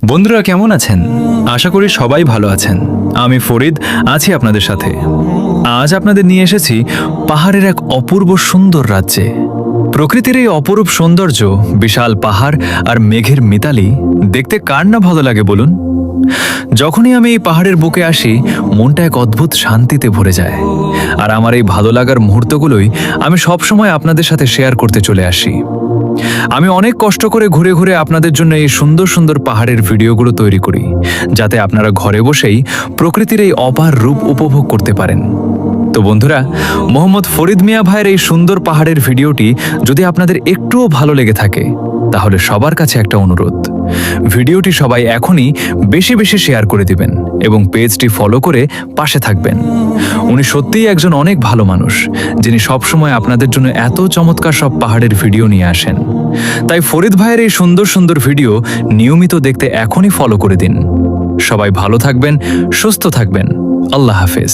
বন্ধুরা কেমন আছেন? আশা করি সবাই ভালো আছেন। আমি ফরিদ আছি আপনাদের সাথে। আজ আপনাদের নিয়ে এসেছি পাহাড়ের এক অপূর্ব সুন্দর রাজ্যে। প্রকৃতির এই অপরূপ সৌন্দর্য, বিশাল পাহাড় আর মেঘের মিতালি দেখতে কার না ভালো লাগে বলুন? যখনই আমি এই পাহাড়ের বুকে আসি, মনটা এক অদ্ভুত শান্তিতে ভরে যায়। আর আমার এই ভালো লাগার মুহূর্তগুলোই আমি সবসময় আপনাদের সাথে শেয়ার করতে চলে আসি। আমি অনেক কষ্ট করে ঘুরে ঘুরে আপনাদের জন্য এই সুন্দর সুন্দর পাহাড়ের ভিডিওগুলো তৈরি করি, যাতে আপনারা ঘরে বসেই প্রকৃতির এই অপার রূপ উপভোগ করতে পারেন। তো বন্ধুরা, মোহাম্মদ ফরিদ মিয়া ভাইয়ের এই সুন্দর পাহাড়ের ভিডিওটি যদি আপনাদের একটুও ভালো লেগে থাকে, তাহলে সবার কাছে একটা অনুরোধ, ভিডিওটি সবাই এখনই বেশি বেশি শেয়ার করে দিবেন এবং পেজটি ফলো করে পাশে থাকবেন। উনি সত্যিই একজন অনেক ভালো মানুষ, যিনি সবসময় আপনাদের জন্য এত চমৎকার সব পাহাড়ের ভিডিও নিয়ে আসেন। তাই ফরিদ ভাইয়ের এই সুন্দর সুন্দর ভিডিও নিয়মিত দেখতে এখনই ফলো করে দিন। সবাই ভালো থাকবেন, সুস্থ থাকবেন। আল্লাহ হাফেজ।